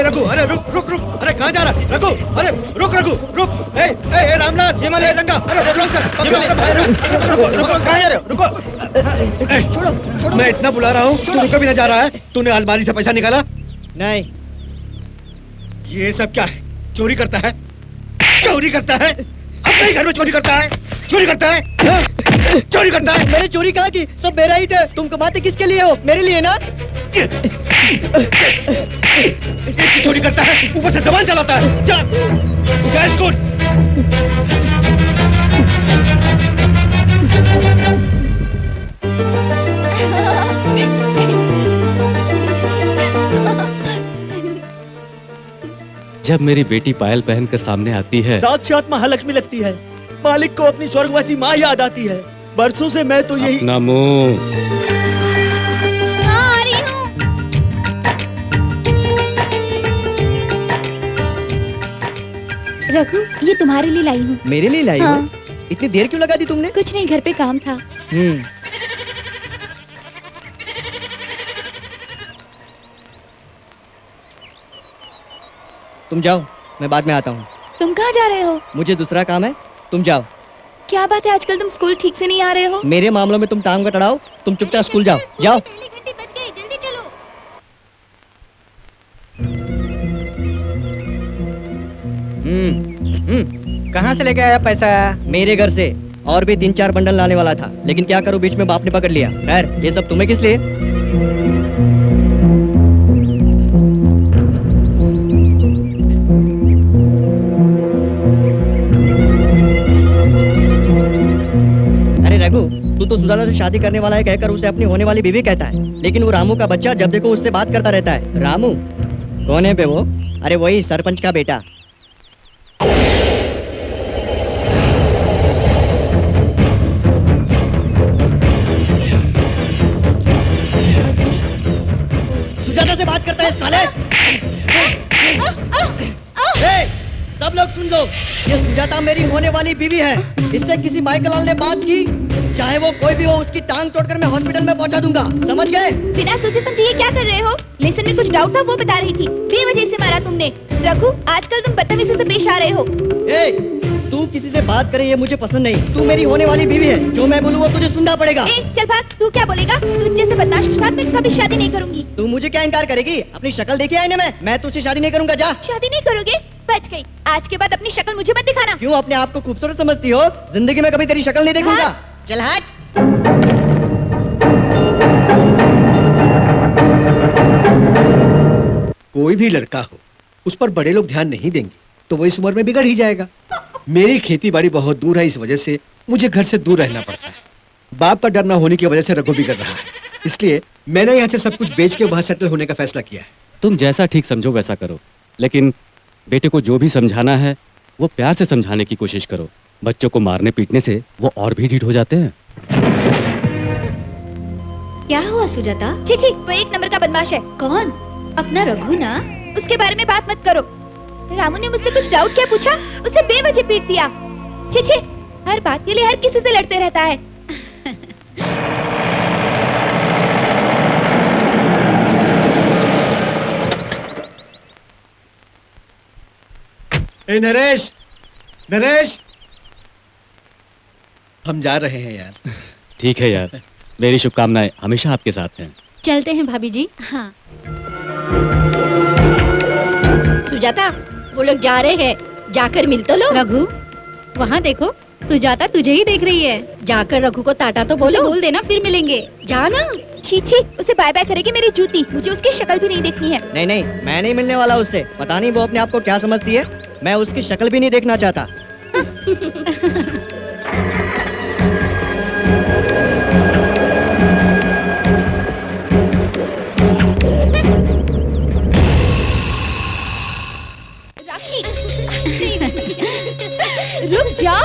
रघु, अरे रुक रुक रुक, अरे कहाँ जा रहा? रघु, अरे रुक रघु, रुक। ए रामनाथ, ये माले रंगा, अरे रुक रुको, कहाँ जा रहे हो? रुको। छोड़ो। मैं इतना बुला रहा हूँ, तू रुक भी ना जा रहा है। तूने अलमारी से पैसा निकाला? नहीं। ये सब क्या है? चोरी करता है? चोरी करता है? अपने घर में चोरी करता है? चोरी करता है? चोरी करता है? मैंने चोरी कहाँ की? सब मेरा ही थे। तुम कमाते किसके लिए हो? मेरे लिए ना। चोरी करता है, ऊपर से ज़बान चलाता है। जा स्कूल। जब मेरी बेटी पायल पहनकर सामने आती है, साक्षात महालक्ष्मी लगती है। मालिक को अपनी स्वर्गवासी माँ याद आती है। बरसों से मैं तो यही। अपना मुंह। आ रही हूँ। रघु, ये तुम्हारे लिए लाई हूँ। मेरे लिए लाई हो? इतनी देर क्यों लगा दी तुमने? कुछ नहीं, घर पे काम था। तुम जाओ, मैं बाद में आता हूँ। तुम कहाँ जा रहे हो? मुझे दूसरा काम है, तुम जाओ। क्या बात है, आजकल तुम स्कूल ठीक से नहीं आ रहे हो? मेरे मामलों में तुम टांग कटड़ाओ, तुम चुपचाप स्कूल जाओ। जाओ। घंटे बज गए, जल्दी चलो। कहाँ से लेके आया पैसा? मेरे घर से। और भी 3-4 बंडल लाने वाला था, लेकिन क्या करूँ, बीच में बाप ने पकड़ लिया। खैर, ये सब तुम्हें किस लिए? तू तो सुजाता से शादी करने वाला है कहकर उसे अपनी होने वाली बीवी कहता है, लेकिन वो रामू का बच्चा जब देखो उससे बात करता रहता है। रामू कौन है बे वो? अरे वही सरपंच का बेटा। सुजाता से बात करता है साले। सब लोग सुन लो, ये सुजाता मेरी होने वाली बीवी है। इससे किसी माइकलाल ने बात की, चाहे वो कोई भी हो, उसकी टांग तोड़कर मैं हॉस्पिटल में पहुंचा दूंगा। समझ गए? बिना सोचे समझे ये क्या कर रहे हो? लेसन में कुछ डाउट था, वो बता रही थी। बेवजह से मारा तुमने। रघु, आजकल तुम बदतमीजी से पेश आ रहे हो। तू किसी से बात करे ये मुझे पसंद नहीं। तू मेरी होने वाली बीवी है, जो मैं बोलूँ वो तुझे सुनना पड़ेगा। चल भाग, तू क्या बोलेगा? तुझ जैसे बदमाश के साथ मैं कभी शादी नहीं करूंगी। तू मुझे क्या इनकार करेगी? अपनी शक्ल देखी आईने में? मैं तुझसे शादी नहीं करूंगा। जा। शादी नहीं करोगे? बच गई। आज के बाद अपनी शक्ल मुझे मत दिखाना। क्यों अपने आप को खूबसूरत समझती हो? जिंदगी में कभी तेरी शक्ल नहीं देखूंगा। चल हट। कोई भी लड़का हो, उस पर बड़े लोग ध्यान नहीं देंगे तो वो इस उम्र में बिगड़ ही जाएगा। मेरी खेती बाड़ी बहुत दूर है, इस वजह से मुझे घर से दूर रहना पड़ता है। बाप का डर न होने की वजह से रघु बिगड़ रहा है, इसलिए मैंने यहाँ से सब कुछ बेच के वहाँ सेटल होने का फैसला किया है। तुम जैसा ठीक समझो वैसा करो, लेकिन बेटे को जो भी समझाना है वो प्यार से समझाने की कोशिश करो। बच्चों को मारने पीटने से वो और भी ढीठ हो जाते हैं। क्या हुआ सुजाता? छी, वो एक नंबर का बदमाश है। कौन? अपना रघु ना। उसके बारे में बात मत करो। रामू ने मुझसे कुछ डाउट क्या पूछा, उसे बेवजह पीट दिया। छी, हर बात के लिए हर किसी से लड़ते रहता है। ए नरेश, नरेश, हम जा रहे हैं यार। ठीक है यार, मेरी शुभकामनाएं हमेशा आपके साथ हैं। चलते हैं भाभी जी। हाँ। सुजाता, वो लोग जा रहे हैं, जाकर मिल तो लो। रघु, वहाँ देखो, सुजाता तुझे ही देख रही है। जाकर रघु को टाटा तो बोलो। बोल देना, फिर मिलेंगे। जाना। छी, उसे बाय बाय करेगी मेरी जूती। मुझे उसकी शक्ल भी नहीं देखनी है। नहीं, मैं नहीं मिलने वाला उससे। पता नहीं वो अपने आप को क्या समझती है। मैं उसकी शक्ल भी नहीं देखना चाहता। रुक जा।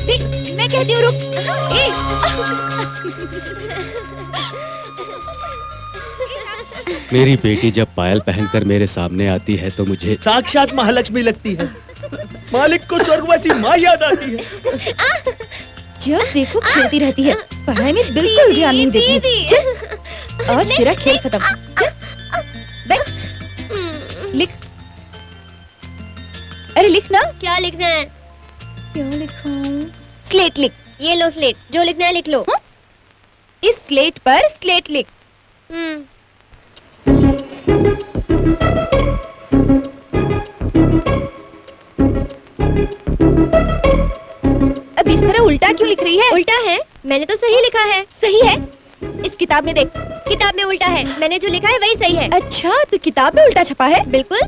देख, मैं कहती हूँ रुक। मेरी बेटी जब पायल पहनकर मेरे सामने आती है तो मुझे साक्षात महालक्ष्मी लगती है। मालिक को स्वर्गवासी माँ याद आती है। जब देखो खेलती रहती है, पढ़ाई में बिल्कुल ध्यान नहीं देती। आज तेरा खेल खत्म। लिख। अरे लिख ना। क्या लिखना है? क्या लिखाऊं? स्लेट लिख। ये लो स्लेट, जो लिखना है लिख लो। हाँ? इस स्लेट पर स्लेट लिख। अब इस तरह उल्टा क्यों लिख रही है? उल्टा है? मैंने तो सही लिखा है। सही है? इस किताब में देख। किताब में उल्टा है, मैंने जो लिखा है वही सही है। अच्छा, तो किताब में उल्टा छपा है? बिल्कुल।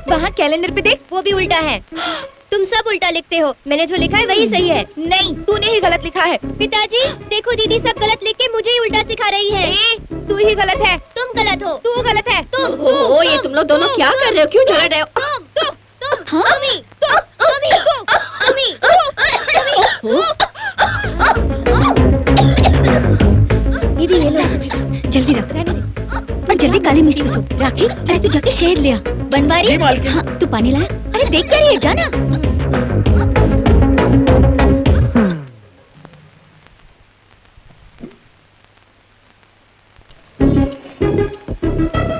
वहाँ कैलेंडर पे देख, वो भी उल्टा है। तुम सब उल्टा लिखते हो, मैंने जो लिखा है वही सही है। नहीं, तूने ही गलत लिखा है। पिताजी देखो, दीदी सब गलत लिख के मुझे ही उल्टा सिखा रही है। तू ही गलत है। तुम गलत हो। तू गलत है। तुम ये तुम लोग दोनों क्या कर रहे हो? क्यों झगड़ रहे हो? दीदी ये लो। जल्दी रख और जल्दी काली मिर्च पीसो। राखी, अरे तू जाके शहद ले आ। बनवारी, जी मालकिन। हाँ, तू पानी लाया? अरे देख क्या रही है, जाना।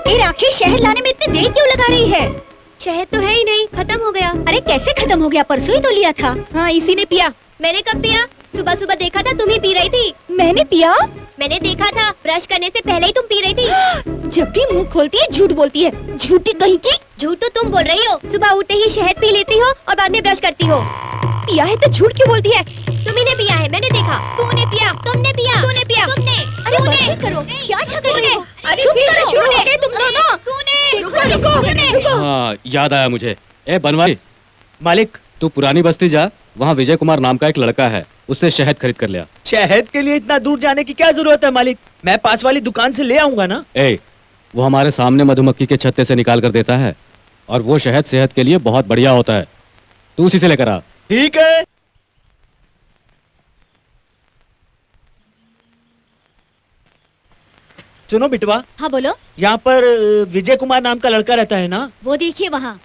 ए राखी, शहद लाने में इतनी देर क्यों लगा रही है? शहद तो है ही नहीं, खत्म हो गया। अरे कैसे खत्म हो गया? परसों ही तो लिया था। हाँ, इसी ने पिया। मैंने कब पिया? सुबह सुबह देखा था तुम ही पी रही थी। मैंने पिया? मैंने देखा था, ब्रश करने से पहले ही तुम पी रही थी। जब भी मुंह खोलती है झूठ बोलती है। झूठी कहीं की। झूठ तो तुम बोल रही हो। सुबह उठते ही शहद पी लेती हो और बाद में ब्रश करती हो। पिया है तो झूठ क्यों बोलती है? तुम्ही ने पिया है, मैंने देखा। तूने पिया। तुमने पिया। तूने पिया। तुमने। अरे बंद करो, क्या झगड़ रहे हो? अरे फिर से शुरू हो गए तुम दोनों। रुको। हाँ, याद आया मुझे। ए बनवारी, मालिक, तू पुरानी बस्ती जा, वहाँ विजय कुमार नाम का एक लड़का है, उससे शहद खरीद कर लिया। शहद के लिए इतना दूर जाने की क्या जरूरत है मालिक? मैं पास वाली दुकान से ले आऊंगा ना। ए, वो हमारे सामने मधुमक्खी के छत्ते से निकाल कर देता है और वो शहद सेहत के लिए बहुत बढ़िया होता है। तू उसी से लेकर आ। ठीक है। सुनो बिटवा, हाँ बोलो। यहाँ पर विजय कुमार नाम का लड़का रहता है ना? वो देखिए वहाँ।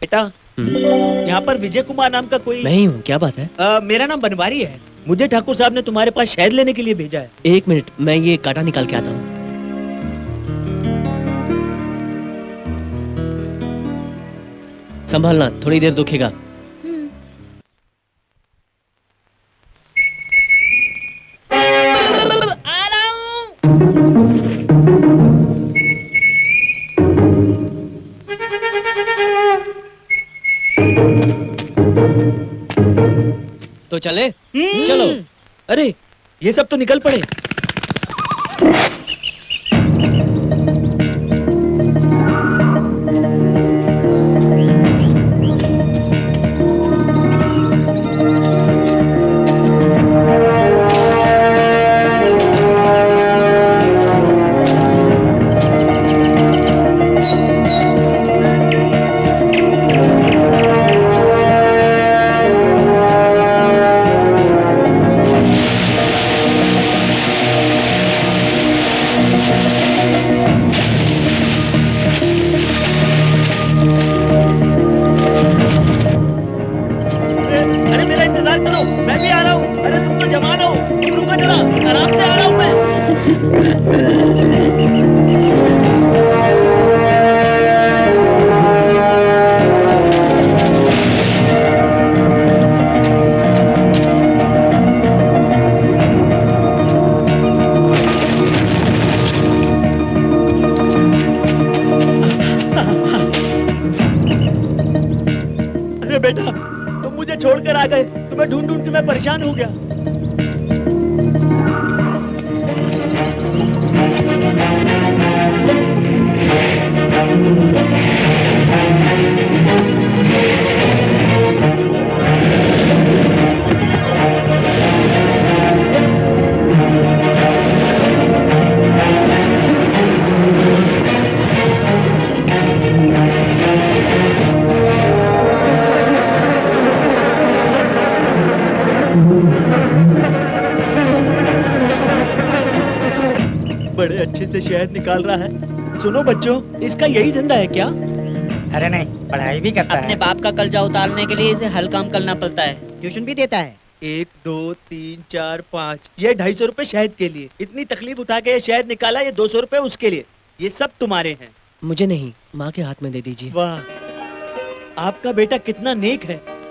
बेटा, यहाँ पर विजय कुमार नाम का कोई? मैं ही हूँ, क्या बात है? मेरा नाम बनवारी है। मुझे ठाकुर साहब ने तुम्हारे पास शहद लेने के लिए भेजा है। एक मिनट, मैं ये कांटा निकाल के आता हूँ। संभालना, थोड़ी देर दुखेगा। तो चले? चलो। अरे, ये सब तो निकल पड़े। अरे मेरा इंतजार करो, मैं भी आ रहा हूँ। अरे तुम तो जवान हो, तुम रुको जरा, आराम से आ रहा हूँ मैं। अरे बेटा, तुम मुझे छोड़कर आ गए, तुम्हें ढूंढ ढूंढ के मैं परेशान हो गया। बड़े अच्छे से शहद निकाल रहा है। सुनो बच्चों, इसका यही धंधा है क्या? अरे नहीं, पढ़ाई भी करता अपने है। बाप का कर्जा उतारने के लिए इसे हल काम करना पड़ता है। ट्यूशन भी देता है। 1 2 3 4 5, ये 250 रुपए शहद के लिए। इतनी तकलीफ उठा के ये शहद निकाला, ये 200 रुपए उसके लिए। ये सब तुम्हारे हैं। मुझे नहीं, माँ के हाथ में दे दीजिए। वाह, आपका बेटा कितना नेक है।